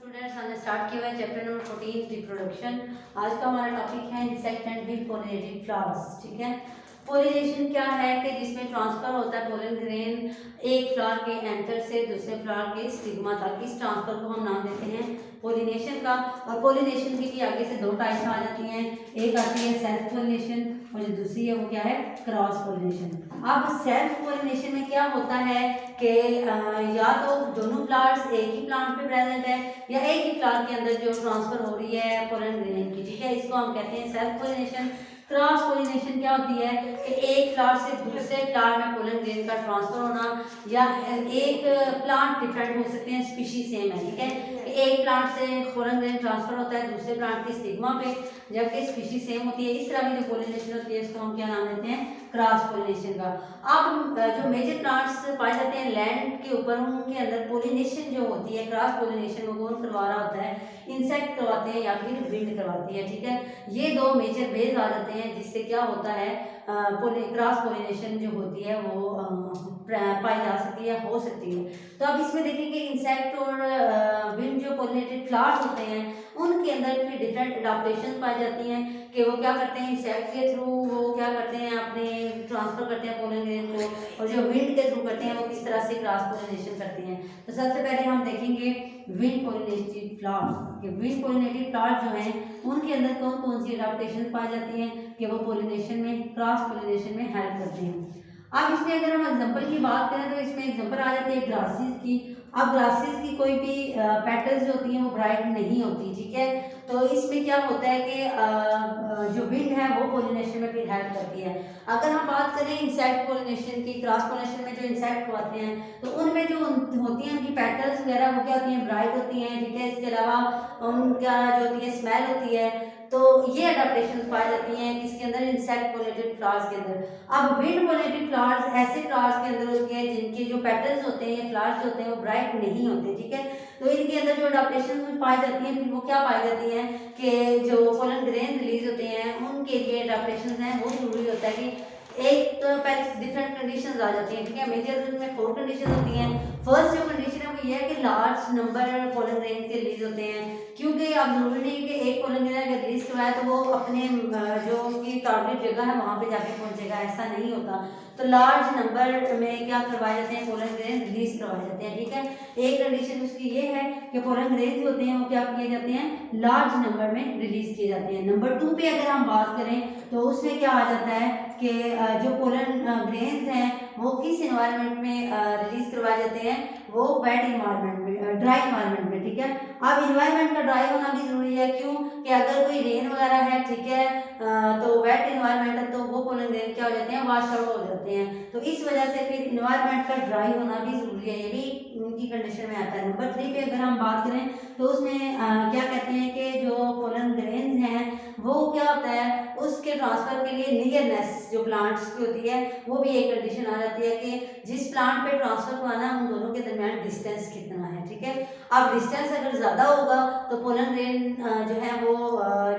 Students हमने start किया हुआ है चैप्टर नंबर 14 रिप्रोडक्शन। आज का हमारा टॉपिक है insect and bee pollinating flowers. ठीक है, पोलिनेशन क्या है कि जिसमें ट्रांसफर होता है पोलन ग्रेन एक फ्लावर के एंथर से दूसरे फ्लावर के स्टिग्मा तक। इस ट्रांसफर को हम नाम देते हैं पोलिनेशन का। और पोलिनेशन की भी आगे से दो टाइप्स आ जाती हैं, एक आती है सेल्फ पोलिनेशन और जो दूसरी है वो क्या है, क्रॉस पोलिनेशन। अब सेल्फ पोलिनेशन में क्या होता है कि या तो दोनों फ्लावर्स एक ही प्लांट पे प्रेजेंट है या एक ही फ्लावर के अंदर जो ट्रांसफर हो रही है पोलन ग्रेन की। ठीक है, इसको हम कहते हैं सेल्फ पोलिनेशन। क्रॉस पोलिनेशन क्या होती है कि एक फ्लावर से दूसरे फ्लावर में पोलन ग्रेन का ट्रांसफर होना, या एक प्लांट डिफरेंट हो सकते हैं, स्पीशीज सेम है। ठीक है, एक प्लांट से पोलन ग्रेन ट्रांसफर होता है दूसरे प्लांट के स्टिग्मा पे, जबकि स्पीशीज सेम होती है। इस तरह की जो पोलिनेशन होती है इसको हम क्या नाम देते हैं, क्रॉस पोलिनेशन का। अब जो मेजर प्लांट्स पाए जाते हैं लैंड के ऊपर, उनके अंदर पोलिनेशन जो होती है, क्रॉस पोलिनेशन वो कौन करवा रहा होता है, इंसेक्ट करवाते हैं या फिर विंड करवाती है। ठीक है, ये दो मेजर वेज आ जाते हैं जिससे क्या होता है क्रॉस पोलिनेशन जो होती है वो पाई जा सकती है, हो सकती है। तो अब इसमें देखेंगे इंसेक्ट और विंड जो पोलिनेटेड फ्लावर्स होते हैं उनके अंदर भी डिफरेंट एडाप्टेशन पाई जाती हैं कि वो क्या करते हैं, इंसेक्ट के थ्रू वो क्या करते हैं, अपने ट्रांसफर करते हैं पोलन ग्रेन को, और जो विंड के थ्रू करते हैं वो किस तरह से क्रॉस पोलिनेशन करते हैं। तो सबसे पहले हम देखेंगे विंड पोलिनेटेड फ्लावर्स कि विंड पोलिनेटेड फ्लावर्स जो हैं उनके अंदर कौन कौन सी एडाप्टेशन पाई जाती हैं कि वो पोलिनेशन में, क्रॉस पोलिनेशन में हेल्प करते हैं। अब इसमें अगर हम एग्जांपल की बात करें तो इसमें एग्जांपल आ जाती है ग्रासेस की। अब ग्रासेस की कोई भी पेटल्स जो होती हैं वो ब्राइट नहीं होती। ठीक है, तो इसमें क्या होता है कि जो विंड है वो पोलिनेशन में फिर हेल्प करती है। अगर हम बात करें इंसेक्ट पोलिनेशन की, क्रॉस पोलिनेशन में जो इंसेक्ट होते हैं तो उनमें जो होती हैं उनकी पेटल्स वगैरह वो क्या होती हैं, ब्राइट होती हैं। ठीक है, इसके अलावा उनका जो होती है स्मेल होती है। तो ये अडेप्टेशन पाई जाती हैं किसके अंदर, इंसेक्ट पोलिनेटेड फ्लावर्स के अंदर। अब विंड पोलिनेटेड फ्लावर्स ऐसे फ्लावर्स के अंदर होती हैं जिनके जो पेटल्स होते हैं या फ्लावर्स होते हैं वो ब्राइट नहीं होते। ठीक है, तो इनके अंदर जो अडेप्टेशन पाई जाती हैं फिर वो क्या पाई जाती हैं कि जो पोलन ग्रेन रिलीज होते हैं उनके लिए अडेप्टेशन हैं वो जरूरी होता है कि एक तो पहले डिफरेंट कंडीशंस आ जाती हैं। ठीक है, मेजर में 4 कंडीशन होती हैं। फर्स्ट जो कंडीशन है वो ये है कि लार्ज नंबर पोलन ग्रेन के रिलीज होते हैं, क्योंकि अब जरूरी नहीं है कि एक पोलन ग्रेन अगर रिलीज करवाए तो वो अपने जो उसकी टारगेट जगह है वहाँ पे जाके पहुंचेगा, ऐसा नहीं होता। तो लार्ज नंबर में क्या करवाए जाते हैं, पोलन ग्रेन रिलीज करवाए जाते हैं। ठीक है, एक कंडीशन उसकी ये है कि पोलन ग्रेन जो होते हैं वो क्या किए जाते हैं, लार्ज नंबर में रिलीज किए जाते हैं। नंबर 2 पे अगर हम बात करें तो उसमें क्या आ जाता है कि जो पोलन ग्रेन्स हैं वो किस एनवायरनमेंट में रिलीज करवाए जाते हैं, वो वेट इन्वायरमेंट में, ड्राई इन्वायरमेंट में। ठीक है, अब इन्वायरमेंट का ड्राई होना भी जरूरी है, क्यों कि अगर कोई रेन वगैरह है, ठीक है, तो वेट इन्वायरमेंट है तो वो पोलन ग्रेन क्या हो जाते हैं, वॉश आउट हो जाते हैं। तो इस वजह से फिर इन्वायरमेंट का ड्राई होना भी जरूरी है, ये भी उनकी कंडीशन में आता है। नंबर 3 पे अगर हम बात करें तो उसमें क्या कहते हैं कि जो पोलन ग्रेन्स हैं वो क्या होता है, उसके ट्रांसफर के लिए नियरनेस जो प्लांट्स की होती है वो भी एक कंडीशन आ जाती है कि जिस प्लांट पे ट्रांसफर करवाना है उन दोनों के दरमियान डिस्टेंस कितना है। ठीक है, अब डिस्टेंस अगर ज़्यादा होगा तो पोलन ग्रेन जो है वो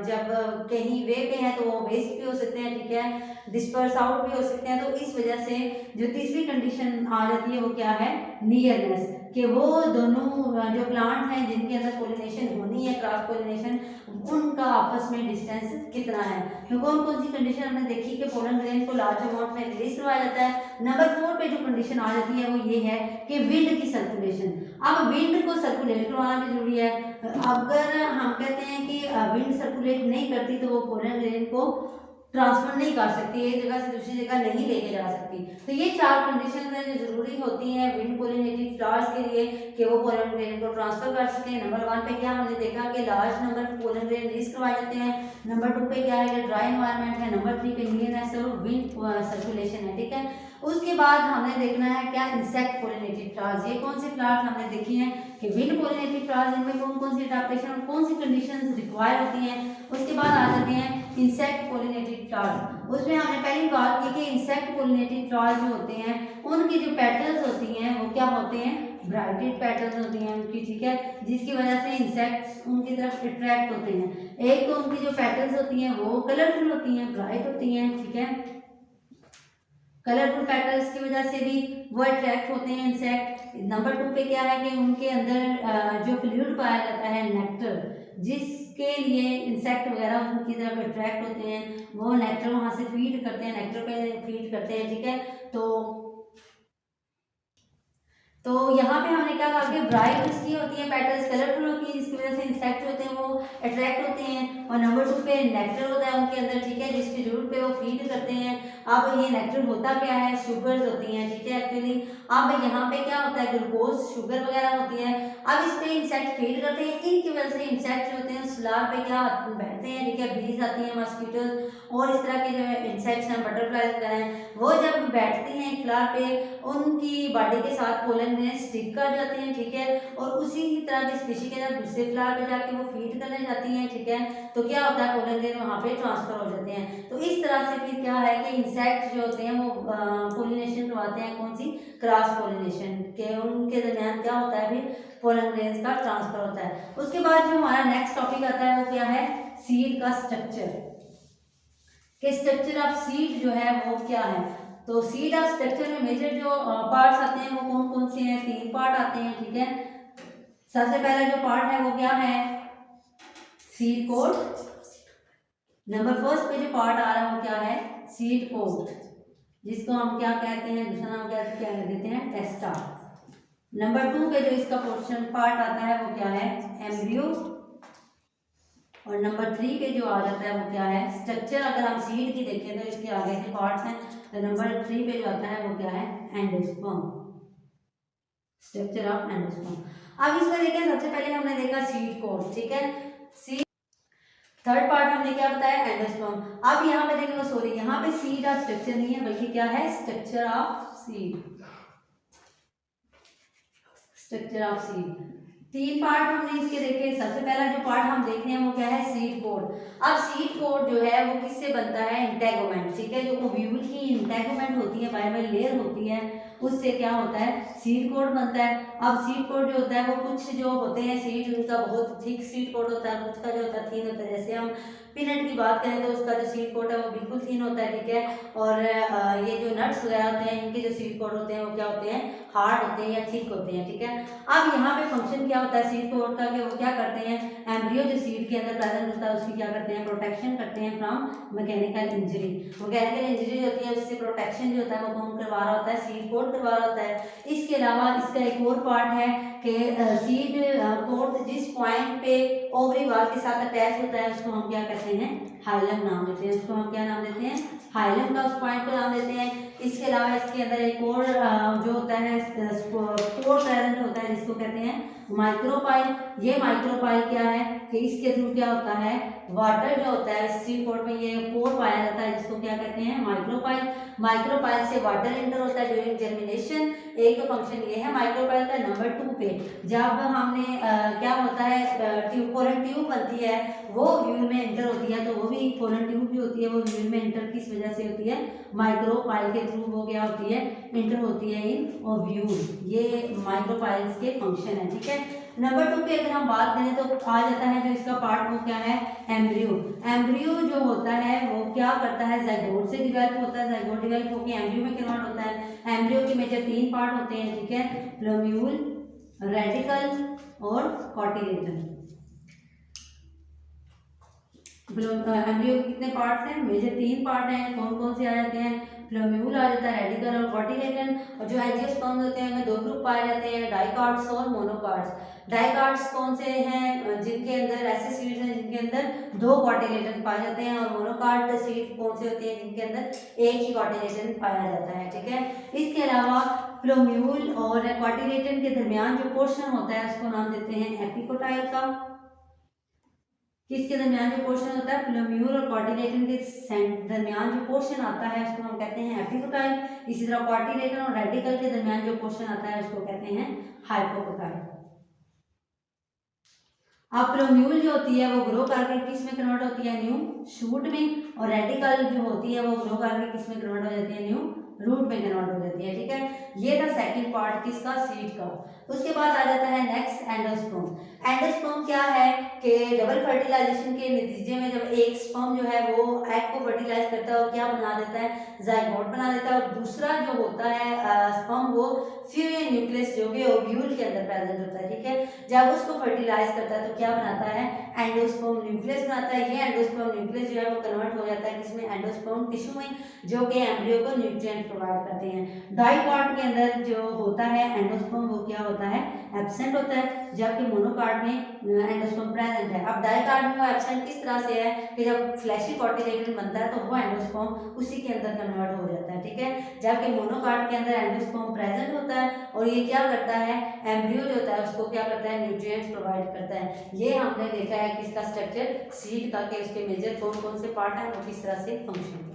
जब कहीं वे पे है तो वो वेस्ट भी हो सकते हैं। ठीक है, डिस्पर्स आउट भी हो सकते हैं। तो इस वजह से जो तीसरी कंडीशन आ जाती है वो क्या है, नियरनेस, कि वो दोनों जो प्लांट हैं जिनके अंदर पोलिनेशन होनी है, क्रॉस पोलिनेशन, उनका आपस में डिस्टेंस कितना है। तो कौन कौन सी कंडीशन हमने देखी कि पोलन ग्रेन को लार्ज अमाउंट में रिलीज करवाया जाता है। नंबर 4 पे जो कंडीशन आ जाती है वो ये है कि विंड की सर्कुलेशन। अब विंड को सर्कुलेट करवाना भी जरूरी है। अगर हम कहते हैं कि विंड सर्कुलेट नहीं करती तो वो पोलन ग्रेन को ट्रांसफर नहीं कर सकती, एक जगह से दूसरी जगह नहीं लेके जा सकती। तो ये 4 कंडीशन हैं जो जरूरी होती हैं विंड पोलिनेटेड फ्लावर्स के लिए कि वो पोलन ग्रेन को ट्रांसफर कर सकें। नंबर 1 पे क्या हमने देखा कि large number pollen grain release करवाए जाते हैं। नंबर 2 पे क्या है कि ड्राई एनवायरनमेंट है। नंबर 3 पे नियरनेस और विंड सर्कुलेशन है। ठीक है, उसके बाद हमने देखना है क्या, इंसेक्ट पोलिनेटेड फ्लावर्स। ये कौन से फ्लावर्स हमने देखी हैं कि विंड पोलिनेटेड फ्लावर्स, इनमें कौन कौन सी एडाप्टेशन और कौन सी कंडीशंस रिक्वायर होती हैं। उसके बाद आ जाते हैं इंसेक्ट पोलिनेटेड फ्लावर्स। उसमें हमने पहली बात की कि इंसेक्ट पोलिनेटेड फ्लावर्स जो होते हैं उनकी जो पेटल्स होती हैं वो क्या होते हैं, ब्राइटेड पेटल्स होती हैं उनकी। ठीक है, जिसकी वजह से इंसेक्ट्स उनकी तरफ अट्रैक्ट होते हैं। एक तो उनकी जो पेटल्स होती हैं वो कलरफुल होती हैं, ब्राइट होती हैं। ठीक है, कलरफुल पेटल्स की वजह से भी वो अट्रैक्ट होते हैं इंसेक्ट। नंबर 2 पे क्या है कि उनके अंदर जो फ्लूइड पाया जाता है नेक्टर, जिसके लिए इंसेक्ट वगैरह उनकी तरफ अट्रैक्ट होते हैं, वो नेक्टर वहाँ से फीड करते हैं, नेक्टर पे फीड करते हैं, ठीक है। तो यहाँ पे हमने क्या कहा कि ब्राइट उसकी होती है, पेटल्स कलरफुल होती है, जिसकी वजह से इंसेक्ट होते हैं वो अट्रैक्ट होते हैं। और नंबर 2 पे नेक्टर होता है उनके अंदर, ठीक है, जिसकी रूट पे वो फीड करते हैं। अब ये नेक्टर होता क्या है, शुगर्स होती हैं, ठीक है एक्चुअली। अब यहाँ पे क्या होता है, ग्लूकोज शुगर वगैरह होती है। अब इस पे इंसेक्ट फीड करते हैं, इनकी वजह से इंसेक्ट जो होते हैं स्लार पे क्या बैठते हैं, ठीक है, बीज आती हैं, मॉस्किटोज और इस तरह के जो इंसेक्ट्स हैं, बटरफ्लाइज वगैरह हैं, वो जब बैठती हैं फ्लावर पे, उनकी बॉडी के साथ पोलन ग्रेन स्टिक कर जाते हैं, ठीक है, और उसी तरह की स्पीशी के अंदर दूसरे फ्लावर पे जाके वो फीड करने जाती हैं, ठीक है। तो क्या होता है, पोलन ग्रेन वहाँ पे ट्रांसफर हो जाते हैं। तो इस तरह से फिर क्या है कि इंसेक्ट जो होते हैं वो पोलिनेशन करवाते हैं, कौन सी, क्रॉस पोलिनेशन के, उनके दरमियान क्या होता है, फिर पोलन ग्रेन्स का ट्रांसफर होता है। उसके बाद जो हमारा नेक्स्ट टॉपिक आता है वो क्या है, सीड का स्ट्रक्चर, कि स्ट्रक्चर ऑफ सीड जो है वो क्या है। तो सीड ऑफ स्ट्रक्चर में मेजर जो पार्ट्स आते हैं वो कौन कौन से हैं, 3 पार्ट आते हैं, ठीक है। सबसे पहला जो पार्ट है वो क्या है, सीड कोट। नंबर फर्स्ट पे जो पार्ट आ रहा है वो क्या है, सीड कोट, जिसको हम क्या कहते हैं, दूसरा नाम क्या देते हैं, टेस्टा। नंबर 2 पे जो इसका पोर्शन पार्ट आता है वो क्या है, एम्ब्रियो। और नंबर 3 पे जो आ जाता है वो क्या है, स्ट्रक्चर। अगर हम सीड की देखें तो इसके आगे के पार्ट्स हैं, तो नंबर 3 पे जो आता है वो क्या है, एंडोस्पर्म, स्ट्रक्चर ऑफ एंडोस्पर्म। अब इसमें देखें, सबसे पहले हमने देखा सीड कोट, ठीक है, सीड। थर्ड पार्ट हमने क्या बताया, एंडोस्पर्म। अब यहाँ पे देखेंगे, सॉरी यहाँ पे सीड ऑफ स्ट्रक्चर नहीं है, बल्कि क्या है, structure of seed, structure of seed. 3 part हमने इसके देखे। सबसे पहला जो पार्ट हम देख रहे हैं वो क्या है, सीड कोट। अब सीड कोट जो है वो किससे बनता है, इंटेगोमेंट, ठीक है, जो ओव्यूल की इंटेगोमेंट होती है, बाइबल लेयर होती है, उससे क्या होता है, सीड कोट बनता है। अब सीड कोट जो होता है वो कुछ जो होते हैं सीड, उनका बहुत थिक सीड कोट होता है, कुछ का जो होता है थिन होता है। जैसे हम पीनट की बात करें तो उसका जो सीड कोट है वो बिल्कुल थिन होता है, ठीक है। और ये जो नट्स वगैरह होते हैं इनके जो सीड कोट होते हैं वो क्या होते हैं, हार्ड होते हैं या थिक होते हैं, ठीक है। अब यहाँ पे फंक्शन क्या होता है सीड कोट का, कि वो क्या करते हैं, एम्ब्रियो जो सीड के अंदर प्रेजेंट होता है उसकी क्या करते हैं, प्रोटेक्शन करते हैं from mechanical injury. Mechanical injury होती है, उससे प्रोटेक्शन जो होता है वो कौन करवा रहा होता है, सीड कोट करवा रहा होता है। इसके अलावा इसका एक और पार्ट है कि सीड कोट जिस पॉइंट पे ओवरी वाल के साथ अटैच होता है उसको हम क्या कहते हैं, हाइलम नाम देते हैं, उसको हम क्या नाम देते हैं, हाइलम का उस पॉइंट को नाम देते हैं। इसके अलावा इसके अंदर एक और जो होता है स्पोर प्रेजेंट होता है, जिसको कहते हैं माइक्रोपाइल। ये माइक्रोपाइल क्या है कि इसके थ्रू क्या होता है, वाटर जो होता है सीड कोट में ये पोर पाया जाता है, जिसको क्या कहते हैं, माइक्रोपाइल। माइक्रोपाइल से वाटर एंटर होता है ड्यूरिंग जर्मिनेशन। एक फंक्शन ये है माइक्रोपाइल का। नंबर 2 पे जब हमने क्या होता है, पोलन ट्यूब बनती है, वो व्यूल में एंटर होती है, तो वो भी पोलन ट्यूब जो होती है वो व्यूल में एंटर किस वजह से होती है, माइक्रोपाइल के थ्रू वो क्या होती है, एंटर होती है इन ओव्यूल। ये माइक्रोपाइल्स के फंक्शन है, ठीक है। नंबर 2 पे अगर हम बात करें तो आ जाता है जो इसका पार्ट वो क्या है, एम्ब्रियो। एम्ब्रियो जो होता है वो क्या करता है, ज़ाइगोट से डिवेलप होता है, ज़ाइगोट डेवलप होकर एम्ब्रियो में कन्वर्ट होता है। एम्ब्रियो के मेजर 3 पार्ट होते हैं, ठीक है, प्लूम्यूल, रेडिकल और कॉटिलेडन। एम्ब्रियो के कितने पार्ट्स हैं, मेजर 3 पार्ट हैं। कौन कौन से आ जाते हैं, प्लूम्यूल आ जाता है, रेडिकल और कॉटिलेडन। और जो एंजियोस्पर्म्स होते हैं उनमें 2 ग्रुप पाए जाते हैं, डाइकार्ड्स और मोनोकार्ड्स। डाइकार्ड्स कौन से हैं, जिनके अंदर ऐसे सीड्स हैं जिनके अंदर 2 कॉटिलेडन पाए जाते हैं, और मोनोकार्ड सीड कौन से होते हैं जिनके अंदर एक ही कॉटिलेडन पाया जाता है, ठीक है। इसके अलावा प्लूम्यूल और कॉटिलेडन के दरमियान जो पोर्शन होता है उसको नाम देते हैं एपिकोटाइल का। किसके दरमियान जो पोर्शन होता है, प्लूम्यूल और कॉटिलेडन के दरमियान जो पोर्शन आता है उसको हम कहते हैं एपिकोटाइल। इसी तरह कॉटिलेडन और रेडिकल के दरमियान जो पोर्शन आता है उसको कहते हैं हाइपोकोटाइल। अब प्लूम्यूल जो होती है वो ग्रो करके किस में कन्वर्ट होती है, न्यू शूट में। और रेडिकल जो होती है वो ग्रो करके किस में कन्वर्ट हो जाती है, न्यू रूट में कन्वर्ट हो जाती है, ठीक है। ये था सेकंड पार्ट किसका, सीड का। उसके बाद आ जाता है नेक्स्ट एंडोस्पर्म। एंडोस्पर्म क्या है कि डबल फर्टिलाइजेशन के नतीजे में जब एक स्पर्म जो है वो एग को फर्टिलाइज करता है और क्या बना देता है, जाइगोट बना देता है, और दूसरा जो होता है स्पर्म वो फ्यूजन न्यूक्लियस जो कि ओव्यूल के अंदर प्रेजेंट होता है, ठीक है। जब उसको फर्टिलाइज करता है तो क्या बनाता है, एंडोस्पर्म न्यूक्लियस बनाता है। ये एंडोस्पर्म न्यूक्लियस जो है वो कन्वर्ट हो जाता है किसमें, एंडोस्पर्म टिश्यू में, जो कि एम्ब्रियो को न्यूट्रिएंट प्रोवाइड करते हैं। डाइकॉट के अंदर जो होता है एंडोस्पर्म वो क्या होता है, एब्सेंट होता है, जबकि मोनोकार्ड में एंडोस्पर्म प्रेजेंट है। अब डाइकार्ड में वो एब्सेंट किस तरह से है कि जब फ्लैशी कॉटिलेडन बनता है तो वो एंडोस्पर्म उसी के अंदर कन्वर्ट हो जाता है, ठीक है। जबकि मोनोकार्ड के अंदर एंडोस्पर्म प्रेजेंट होता है और ये क्या करता है, एम्ब्रियो जो होता है उसको क्या करता है, न्यूट्रिएंट्स प्रोवाइड करता है। ये हमने देखा है कि इसका स्ट्रक्चर सीड का, कि उसके मेजर कौन कौन से पार्ट हैं और किस तरह से फंक्शन